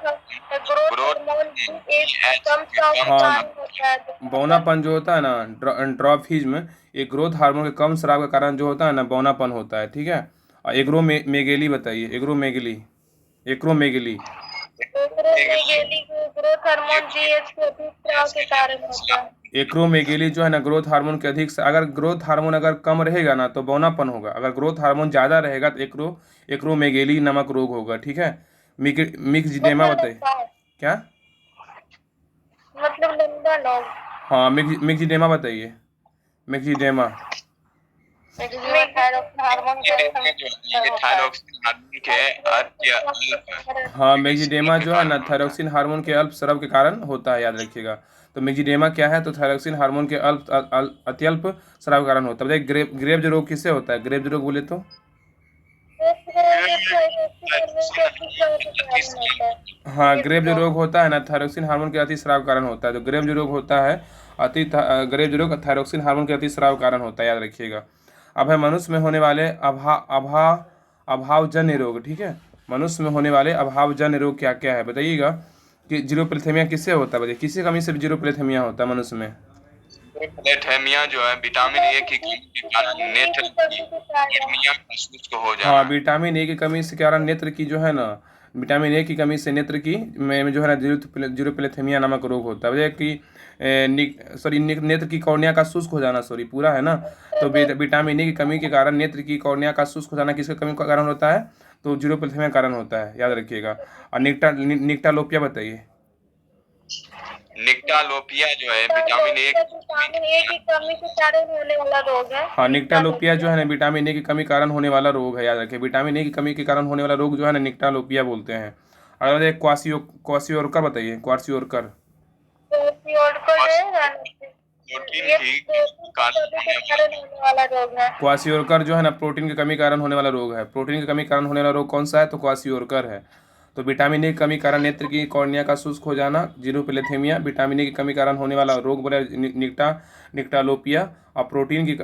Speaker 1: बौनापन जो होता है ना ड्रॉफिज्म, एक ग्रोथ हार्मोन के कम स्राव के कारण जो होता है ना बौनापन होता है, ठीक है। और एग्रोमेगेली बताइए, एग्रोमेगली, एक्रोमेगली।
Speaker 2: ग्रोथ हार्मोन जीएच के अधिक स्राव के कारण होता है।
Speaker 1: एक्रोमेगेली जो है ना ग्रोथ हार्मोन के अधिक, अगर ग्रोथ हार्मोन अगर कम रहेगा ना तो बौनापन होगा, अगर ग्रोथ हार्मोन ज़्यादा रहेगा तो एक्रोमेगेली नामक रोग होगा, ठीक है। मिक्सजिडेमा बताइए क्या?
Speaker 2: मतलब लंबा लोग।
Speaker 1: हाँ, मिक्सजिडेमा बताइए, मिक्सजिडेमा। हाँ, मेक्सिडेमा जो है ना थायरोक्सिन हार्मोन के अल्प स्राव के कारण होता है, याद रखिएगा। तो मेक्सिडेमा क्या है? तो थायरोक्सिन हार्मोन के अत्यल्प स्राव के कारण होता है। बताइए ग्रेव्स रोग किससे होता है? ग्रेव्स रोग बोले तो हाँ, ग्रेव्स रोग होता है ना थायरोक्सिन हार्मोन के अति स्राव के कारण होता है। तो ग्रेव्स रोग होता है ग्रेव्स रोग थायरोक्सिन हार्मोन के अति स्राव के कारण होता है, याद रखिएगा। अब है मनुष्य में होने वाले अभावजन्य रोग, ठीक है। मनुष्य में होने वाले अभावजन्य रोग क्या क्या है बताइएगा। कि जीरोप्लेथेमिया किससे होता है? बताइए किसी कमी से जीरोप्लेथेमिया होता है मनुष्य में?
Speaker 3: नेथेमिया जो है विटामिन ए की कमी के कारण नेथेमिया शुष्क हो जाना।
Speaker 1: हाँ, विटामिन ए की कमी से कारण नेत्र की जो है ना विटामिन ए की कमी से नेत्र की में जो है ना जीरोप्लेथेमिया नामक रोग होता है। कि नेत्र की कॉर्निया का शुष्क हो जाना, पूरा है ना। तो विटामिन ए की कमी के कारण नेत्र की कॉर्निया का शुष्क हो जाना किसके कमी का कारण होता है? तो जीरोप्लेथेमिया कारण होता है, याद रखिएगा। और निक्टालोपिया बताइए।
Speaker 3: निक्टालोपिया जो है विटामिन ए
Speaker 2: की कमी के कारण होने वाला रोग है।
Speaker 1: हाँ, निक्टालोपिया जो है ना विटामिन ए की कमी कारण होने वाला रोग है, याद रखिए। विटामिन ए की कमी के कारण होने वाला रोग जो है ना निक्टालोपिया बोलते हैं। अगर बताइए क्वासियोरकर बताइए, क्वासियोरकर। क्वासियोरकर जो है ना प्रोटीन की कमी कारण होने वाला रोग है। प्रोटीन की कमी कारण होने वाला रोग कौन सा है? तो क्वासियोरकर है। तो विटामिन ए की कमी कारण नेत्र की कॉर्निया का शुष्क हो जाना जीरोप्लेथेमिया। विटामिन ए की कमी कारण होने वाला रोग बोले निक्टालोपिया। और प्रोटीन की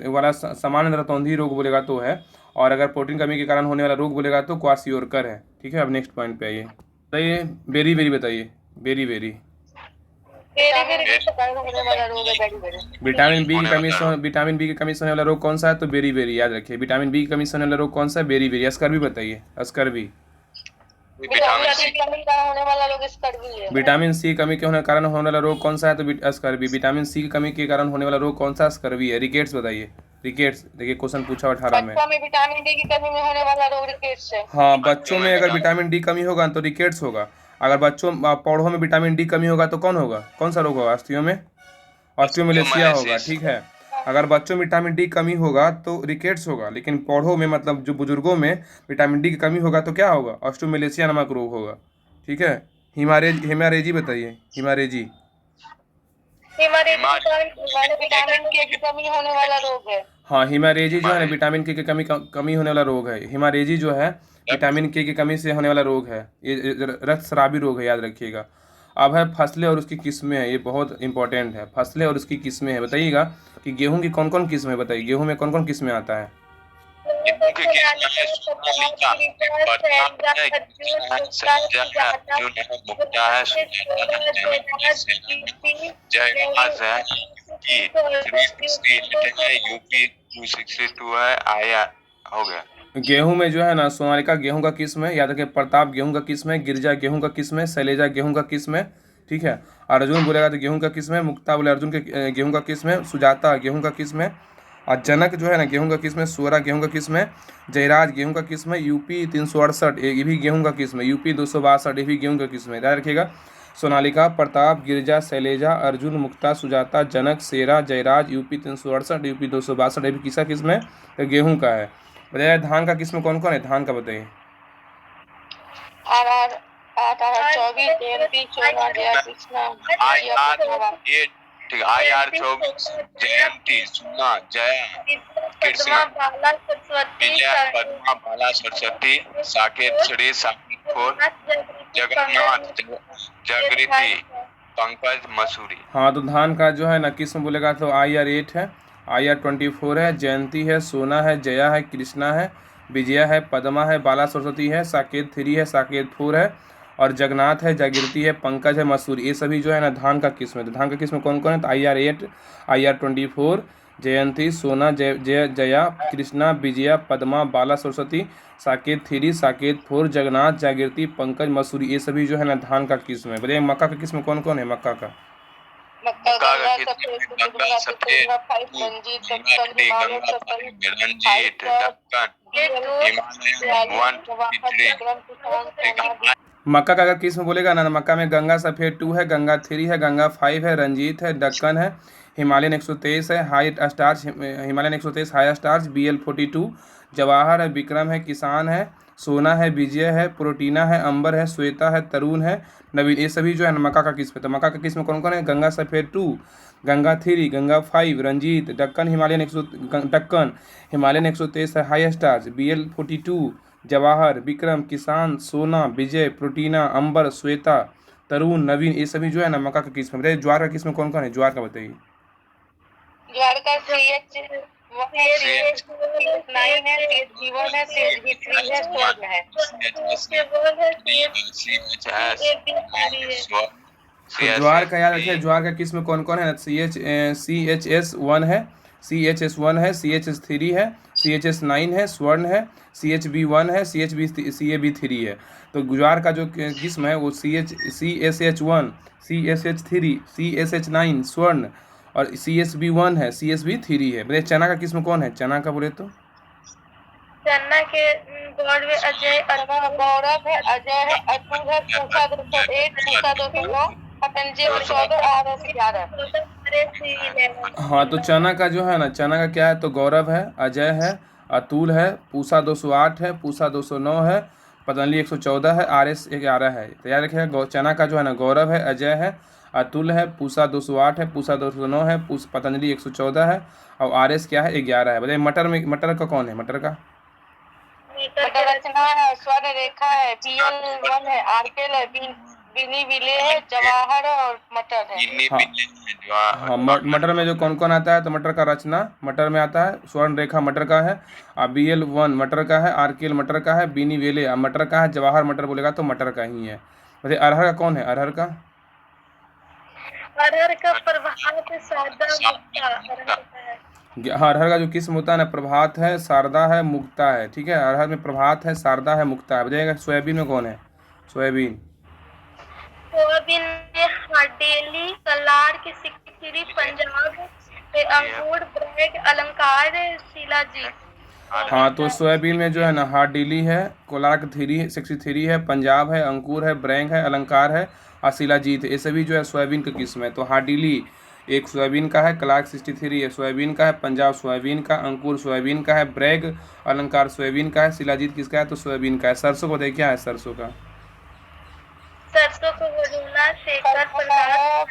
Speaker 1: वाला सामान्य रतौंधी रोग बोलेगा तो है। और अगर प्रोटीन कमी के कारण होने वाला रोग बोलेगा तो क्वासियोरकर है, ठीक है। अब नेक्स्ट पॉइंट पे आइए, बताइए बेरी बेरी बताइए, बेरी बेरी। विटामिन बी की कमी से होने वाला रोग कौन सा है? तो बेरी बेरी, याद रखिए। विटामिन बी की कमी से होने वाला रोग कौन सा है? Berry berry. अस्कर भी बताइए, अस्कर भी।
Speaker 2: विटामिन सी कमी का होने वाला रोग स्कर्वी है।
Speaker 1: विटामिन सी कमी के होने कारण होने वाला रोग कौन सा है? तो स्कर्वी। विटामिन सी की कमी के कारण होने वाला रोग कौन सा? स्कर्वी है। रिकेट्स बताइए, रिकेट्स। देखिए क्वेश्चन पूछा 18 में।
Speaker 2: बच्चों में विटामिन डी की कमी में होने वाला रोग रिकेट्स है।
Speaker 1: हाँ, बच्चों में अगर विटामिन डी कमी होगा तो रिकेट्स होगा। अगर पौधों में विटामिन डी कमी होगा तो कौन होगा? कौन सा रोग होगा? अस्थियों में ऑस्टियोमेलेसिया होगा, ठीक है। अगर बच्चों में विटामिन डी कमी होगा तो रिकेट्स होगा, लेकिन पौधों में मतलब जो बुजुर्गों में विटामिन डी की कमी होगा तो क्या होगा? ऑस्टियोमेलेसिया नामक रोग होगा। ठीक है। हिमारेजी बताइए, हिमारेजी।
Speaker 2: विटामिन के की कमी होने वाला रोग है।
Speaker 1: हाँ, हिमारेजी जो है ना विटामिन के की कमी होने वाला रोग है। हिमारेजी जो है विटामिन के की कमी से होने वाला रोग है। ये रक्तस्रावी रोग है, याद रखिएगा। अब है फसलें और उसकी किस्में हैं, ये बहुत इंपॉर्टेंट है। फसलें और उसकी किस्में हैं, बताइएगा कि गेहूं की कौन कौन किस्में है? बताइए, गेहूं में कौन कौन किस्में आता है?
Speaker 3: गेहूं की किस्में है सोनालिका, प्रताप है, कृष्णा है, संजय है, अर्जुन है, मुक्ता है, सुनहरा है, जनक है, सेना है, जयराज है, यूपी 368 है, यूपी 262 है, आया हो गया।
Speaker 1: गेहूं में जो है ना सोनालिका गेहूं का किस्म है, याद रखिए। प्रताप गेहूं का किस्म है, गिरजा गेहूं का किस्म है, शैलेजा गेहूं का किस्म है। ठीक है। अर्जुन बोलेगा तो गेहूं का किस्म है, मुक्ता बोले अर्जुन के गेहूं का किस्म है, सुजाता गेहूं का किस्म है, और जनक जो है ना गेहूं का किस्म है, सोरा गेहूं का किस्म है, जयराज गेहूं का किस्म है, यूपी 368 ये भी गेहूं का किस्म है, यूपी 262 ये भी गेहूं का किस्म है। याद रखिएगा, सोनालिका, प्रताप, गिरजा, शैलेजा, अर्जुन, मुक्ता, सुजाता, जनक, शेरा, जयराज, यूपी 368, यूपी 262 ये भी किसका किस्म है? तो गेहूं का है। बताइए धान का किस्म कौन कौन है? धान का बताइए।
Speaker 2: RR 24 JMP 14 जया कृष्णा
Speaker 3: ये ठीक IR24 JMT सुना जया कृष्णा विजया पद्मा बाला सरस्वती साकेत श्री साकेत फोर जगन्नाथ जागृति पंकज मसूरी।
Speaker 1: हाँ, तो धान का जो है ना किस्म बोलेगा तो IR8 है, IR24 है, जयंती है, सोना है, जया है, कृष्णा है, विजया है, पद्मा है, बाला सरस्वती है, साकेत 3 है, साकेत 4 है, और जगन्नाथ है, जागृति है, पंकज है, मसूरी। ये सभी जो है ना धान का किस्म है। तो धान का किस्म कौन कौन है? तो IR8, IR24, जयंती, सोना, जया, कृष्णा, विजया, पद्मा, बाला सरस्वती, साकेत 3, साकेत 4, जगन्नाथ, जागृति, पंकज, मसूरी। ये सभी जो है ना धान का किस्म है। बताइए मक्का का किस्म कौन कौन है? मक्का का
Speaker 2: मक्का
Speaker 3: गंगा
Speaker 2: गंगा
Speaker 3: सफेद
Speaker 2: रंजीत
Speaker 3: रंजीत दक्कन हिमालयन 153।
Speaker 1: मक्का का अगर किस्म बोलेगा ना, मक्का में गंगा सफ़ेद 2 है, गंगा 3 है, गंगा 5 है, रंजीत है, दक्कन है, हिमालयन 123 है, high starch Himalayan 123 high starch, BL42, Jawahar है, विक्रम है, किसान है, सोना है, विजय है, प्रोटीना है, अंबर है, श्वेता है, तरुण है, नवीन। ये सभी जो है ना मक्का का किस्म है। तो मक्का का किस्म कौन कौन है? गंगा सफ़ेद 2, गंगा 3, गंगा 5, रंजीत, दक्कन हिमालयन 123 है, high starch, BL42, Jawahar, Vikram, किसान, सोना, विजय, प्रोटीना, अंबर, श्वेता, तरुण, नवीन। ये सभी जो है ना मक्का का किस्म है। बताइए ज्वार का किस्म कौन कौन है? ज्वार का बताइए।
Speaker 2: ज्वार का CH 9 है, CH G1 है, CH G3 है, स्वर्ण है।
Speaker 1: तो ज्वार का याद रखिए, ज्वार का किस्म कौन कौन है? CHS1 है, CHS1 है, CHS3 है, CHS9 है, स्वर्ण है, CHB1 है, CAB3 है। तो ज्वार का जो किस्म है वो CSH1, CSH3, CSH9 स्वर्ण और CSB1 है, CSB3 है। बताइए चना का किस्म कौन है? चना का बोले तो
Speaker 2: चन्ना के गौरव है, अजय गौरव है, अजय है, अतुल है, पूसा 201, पूसा 209, पतंजलि 14, RS 11।
Speaker 1: हाँ, तो चना का जो है ना, चना का क्या है? तो गौरव है, अजय है, अतुल है, पूसा 208 है, पूसा 209 है, पतंजलि 114 है, RS 11 है। तो याद रखिएगा चना का जो है ना गौरव है, अजय है, अतुल है, पूसा 208 है, पूसा 209 है, पतंजलि 114 है, और RS क्या है? 11 है। बताइए मटर का कौन है? मटर का
Speaker 2: मटर रचना है, स्वर्ण रेखा है, PL1 है, RKL है, बिनी विले है, जवाहर और मटर है।
Speaker 1: हाँ, मटर में जो कौन कौन आता है? तो मटर का रचना मटर में आता है, स्वर्ण रेखा मटर का है, BL1 मटर का है, RKL मटर का है, बीनी वेले मटर का है, जवाहर मटर बोलेगा तो मटर का ही है। बताइए अरहर का कौन है? अरहर का
Speaker 2: प्रभात सादा
Speaker 1: हाँ, अरहर का जो किस्म होता है ना प्रभात है, शारदा है, मुक्ता है। ठीक है, अरहर में प्रभात है, शारदा है, मुक्ता है। बताइएगा सोयाबीन में कौन है? सोयाबीन
Speaker 2: में हाडेली, कलार की सिक्किरी, पंजाब पे अंकुर, ब्रैक, अलंकार, शिलाजीत।
Speaker 1: हाँ, तो सोयाबीन में जो है ना हार्डिली है, कोलार 63 है, पंजाब है, अंकुर है, ब्रैंक है, अलंकार है और शिलाजीत। ये सभी जो है सोयाबीन का किस्म है। तो हार्डिली एक सोयाबीन का है, क्लार्क 63 है सोयाबीन का है, पंजाब सोयाबीन का, अंकुर सोयाबीन का है, ब्रैग अलंकार सोयाबीन का है, शिलाजीत किसका है? तो सोयाबीन का है। सरसों को देखिए क्या है सरसों का?
Speaker 2: सरसों को वरुणा, शेखर, प्रकाश,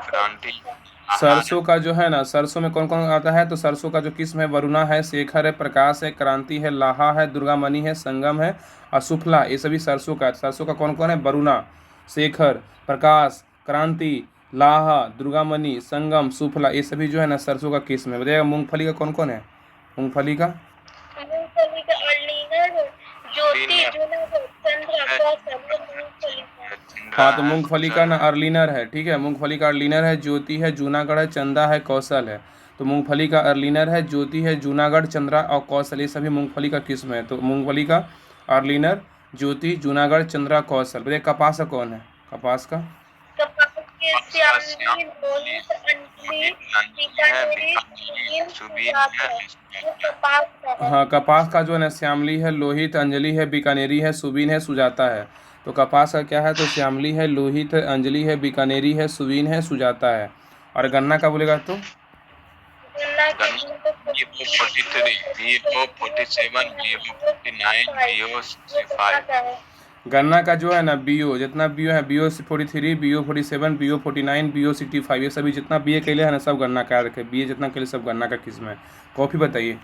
Speaker 3: क्रांति।
Speaker 1: सरसों का जो है ना, सरसों में कौन कौन आता है? तो सरसों का जो किस्म है वरुणा है, शेखर है, प्रकाश है, क्रांति है, लाहा है, दुर्गामणि है, संगम है और सुफला, ये सभी सरसों का। सरसों का कौन कौन है? वरुणा, शेखर, प्रकाश, क्रांति, लाहा, दुर्गामणि, संगम, सुफला, ये सभी जो है ना सरसों का किस्म है। बताइएगा मूंगफली का कौन कौन है? मूंगफली का
Speaker 2: मूंगफली का अर्लिनर, ज्योति, जूनागढ़, चंद्रा, कौशल, मूंगफली का।
Speaker 1: हाँ, तो मूंगफली का ना अर्लिनर है, ठीक है, मूंगफली का अर्लिनर है, ज्योति है, जूनागढ़ है, चंदा है, कौशल है। तो मूंगफली का अर्लिनर है, ज्योति है, जूनागढ़, चंद्रा और कौशल, ये सभी मूंगफली का किस्म है। तो मूंगफली का अर्लिनर, ज्योति, जूनागढ़, चंद्रा, कौशल। बताइए कपास का कौन है? कपास का
Speaker 2: कपास के श्यामली, लोहित, अंजलि, बीकानेरी, सुबीन, सुजाता है। वो कपास का है।
Speaker 1: हाँ, कपास का जो है ना श्यामली है, लोहित, अंजलि है, बीकानेरी है, सुबीन है, सुजाता है। तो कपास का क्या है? तो श्यामली है, लोहित है, अंजलि है, बीकानेरी है, सुबीन है, सुजाता है। और गन्ना का बोलेगा तो
Speaker 2: गन्ना के
Speaker 3: BO 43, BO 47, BO 49, BO 65।
Speaker 1: गन्ना का जो है ना बीओ, जितना बीओ है, BO 43, BO 47, BO 49, BO 65, ये सभी जितना बीए के लिए है ना सब गन्ना का रखे। बीए जितना के लिए सब गन्ना का किस्म है। कॉफी बताइए।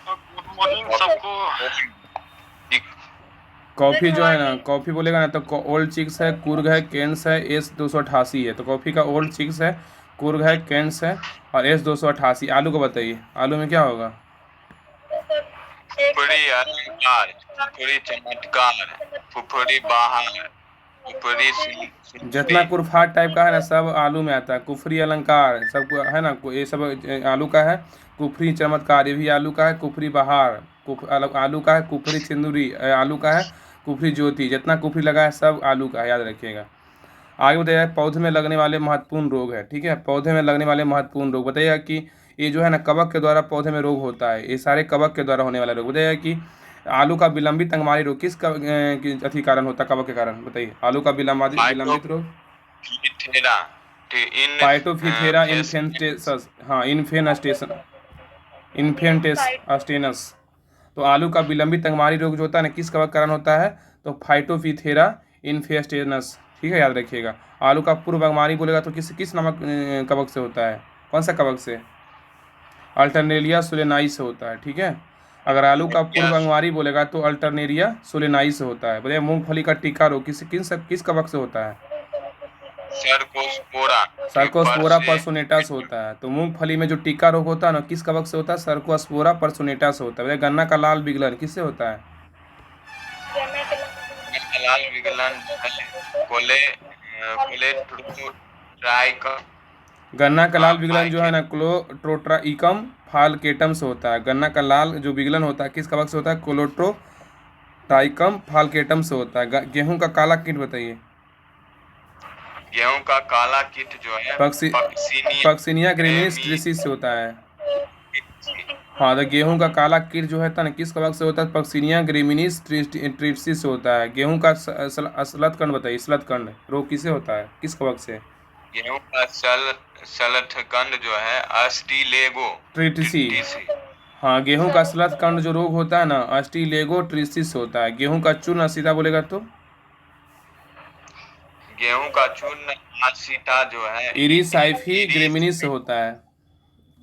Speaker 3: गुड मॉर्निंग सबको।
Speaker 1: कॉफी जो है ना, कॉफी बोलेगा ना तो ओल्ड चिक्स है, कुर्ग है, केन्स है, S 288 है। तो कॉफी का ओल्ड चिक्स है, कुर्ग है, केन्स है और S 288। आलू को बताइए, आलू में क्या होगा?
Speaker 3: फुफड़ी अलंकार, फुफड़ी चमत्कार, फुफड़ी बहार, फुफड़ी
Speaker 1: जितना कुरफाट टाइप का है ना सब आलू में आता है। कुफरी अलंकार सब है ना, ये सब आलू का है। कुफरी चमत्कार ये भी आलू का है। कुफरी बहार आलू का है। कुफरी सिंदूरी आलू का है। कुफरी ज्योति, जितना कुफरी लगा है सब आलू का है, याद रखिएगा। आगे बताइए पौधे में लगने वाले महत्वपूर्ण रोग है, ठीक है। पौधे में लगने वाले महत्वपूर्ण रोग बताइएगा कि ये जो है ना कवक के द्वारा पौधे में रोग होता है। ये सारे कवक के द्वारा होने वाले रोग। बताइएगा कि आलू का विलंबित अंगमारी रोग किस अति कारण होता है? कवक के कारण। बताइए आलू का विलंबित रोग फाइटोफिथेरा इन्फेस्टेसस, हाँ इन्फेंटेसटेनस। तो आलू का विलंबित अंगमारी रोग जो होता है ना किस कवक कारण होता है? तो फाइटोफिथेरा इन्फेस्टेनस, ठीक है, याद रखिएगा। आलू का पूर्व अंगमारी बोलेगा तो किस नामक कवक से होता है? कौन सा कवक से? अल्टरनेरिया सोलेनाई से होता है, ठीक है। अगर आलू का पूर्व अंगमारी बोलेगा तो अल्टरनेरिया सोलेनाई से होता है। बताइए मूंगफली का टीका रोग किस कवक से होता है? सर्कोस्पोरा पर्सोनेटा से होता है। तो मूंगफली में जो टीका रोग होता है ना किस कवक से होता है? सर्कोस्पोरा पर्सोनेटा से होता है। गन्ना का लाल विगलन किससे होता है? गन्ना का लाल विगलन जो है ना क्लोट्रोट्राइकम फालकेटम से होता है। गन्ना का लाल जो विगलन होता है किस कवक से होता है? क्लोट्रोट्राइकम फालकेटम से होता है। गेहूं का काला कीट बताइए।
Speaker 3: गेहूं का काला कीट जो है
Speaker 1: पक्सिनिया ग्रेमिनिस ट्रिसिस से होता है। हाँ, तो गेहूं का काला कीट जो है ना किस कवक से होता है? पक्सिनिया ग्रेमिनिस ट्रिसिस से होता है। गेहूं का स्लथकंड बताइए। स्लथकंड रोग किसे होता है? किस कवक से?
Speaker 3: गेहूं का स्लथकंड जो है अस्टिलेगो
Speaker 1: ट्रिटिसी। हाँ, गेहूं का स्लथकंड जो रोग होता है ना अस्टिलेगो ट्रिसिस होता है। गेहूं का चूर्ण असीता बोलेगा तो
Speaker 3: गेहूं का चूर्ण असीता जो है
Speaker 1: इरिसाइफी ग्रेमिनिस से होता है।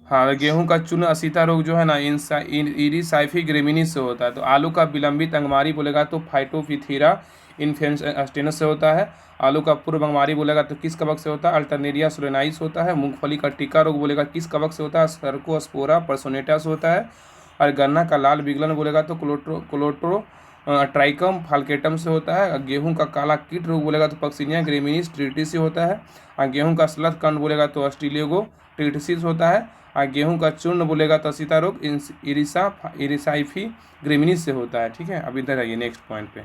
Speaker 1: हाँ, गेहूं का चूर्ण असीता रोग जो है ना इरिसाइफी ग्रेमिनिस से होता है। तो आलू का विलंबित अंगमारी बोलेगा तो फाइटोफिथेरा इन्फेस्टेनस से होता है। आलू का पूर्व अंगमारी बोलेगा तो किस कवक से होता है? अल्टरनेरिया सोलेनाइस होता है। मूंगफली का टीका रोग बोलेगा किस कवक से होता है? सर्कोस्पोरा पर्सोनेटा से होता है। और गन्ना का लाल विगलन बोलेगा तो क्लोट्रो ट्राइकम फालकेटम से होता है। गेहूं का काला कीट रोग बोलेगा तो पक्सिनिया ग्रेमिनिस ट्रिटिस से होता है। और गेहूं का स्लथकंड बोलेगा तो अस्टिलेगो ट्रिटिसिस होता है। और गेहूं का चूर्ण बोलेगा तो असीता रोग इरिसाइफी ग्रेमिनिस से होता है, ठीक है। अब इधर आइए नेक्स्ट पॉइंट पे,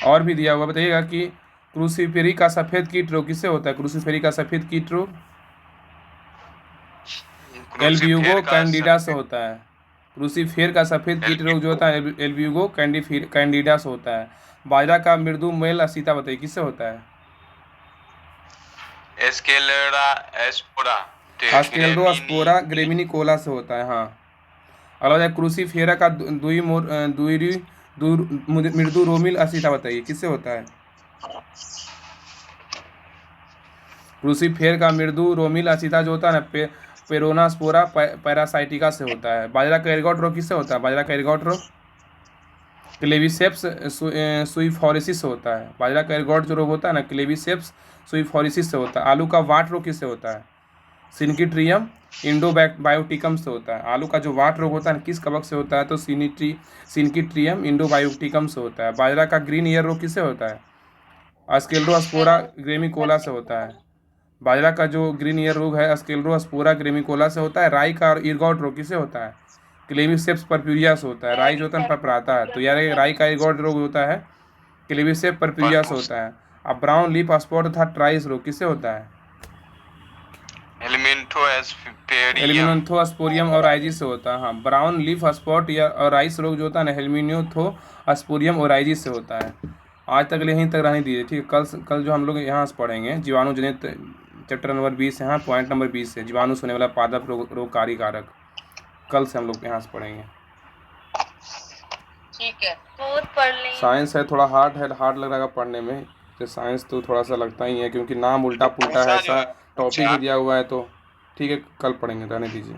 Speaker 1: और भी दिया हुआ बताइएगा कि क्रूसीफेरी का सफेद कीट रोग किससे होता है? क्रूसीफेरी का सफेद कीट रोग एल्ब्यूगो कैंडिडा से होता है। क्रूसीफेर का सफेद कीट रोग जो होता है एल्ब्यूगो कैंडिडा से होता है। बाजरा का मृदु मेल असीता बताइए किससे होता है?
Speaker 3: एस्केलेरा एस्पोरा
Speaker 1: आस्केल्डोस्पोरा ग्रेमिनिकोला से होता है। हाँ, अलग है। क्रूसीफेरा का मृदु रोमिल असीटा बताइए किससे होता है? क्रूसीफेर का मृदु रोमिल असीटा जो होता है ना, पेरोनास्पोरा पैरासाइटिका से होता है। बाजरा का एर्गोट रोग किससे होता है? बाजरा का एर्गोट रोग क्लेविसेप्स सुईफोरेसिस से होता है। बाजरा का एर्गोट जो रोग होता है ना, क्लेविसेप्स सुईफोरेसिस से होता है। आलू का वाट रोग किससे होता है? सिनकिट्रियम इंडोबायोटिकम से होता है। आलू का जो वाट रोग होता है किस कवक से होता है? तो सिनकिट्रियम इंडोबायोटिकम से होता है। बाजरा का ग्रीन ईयर रोग किससे होता है? आस्केल्डोस्पोरा ग्रेमिकोला से होता है। बाजरा का जो ग्रीन ईयर रोग है आस्केल्डोस्पोरा ग्रेमिकोला से होता है। राई का इर्गोट रोग किससे होता है? क्लेविसेप्स परप्यूरिया से होता है। राई जो होता है पपराता है, तो यार राई का इर्गोट रोग होता है क्लेविसेप्स परप्यूरिया से होता है। अब ब्राउन लीफ स्पॉट तथा ट्राइस रोग किससे होता है? हेलमिनथोस्पोरियम और आइजिस से होता है। हाँ, ब्राउन लीफ स्पॉट या और राइस रोग जो होता है ना, हेलमिनथोस्पोरियम और आइजिस से होता है। आज तक यहीं तक रहने दीजिए, ठीक है। कल जो हम लोग यहाँ से पढ़ेंगे जीवाणु जनित चैप्टर नंबर 20 है, हाँ पॉइंट नंबर 20 है, जीवाणु से होने वाला पादप रोगकारी कारक। कल से हम लोग यहाँ से पढ़ेंगे।
Speaker 2: ठीक है, तो पढ़ लेंगे।
Speaker 1: साइंस है थोड़ा हार्ड है, हार्ड लग रहा है पढ़ने में, तो साइंस तो थोड़ा सा लगता ही है क्योंकि नाम उल्टा पुल्टा है, ऐसा टॉपिक ही दिया हुआ है। तो ठीक है, कल पढ़ेंगे, रहने दीजिए।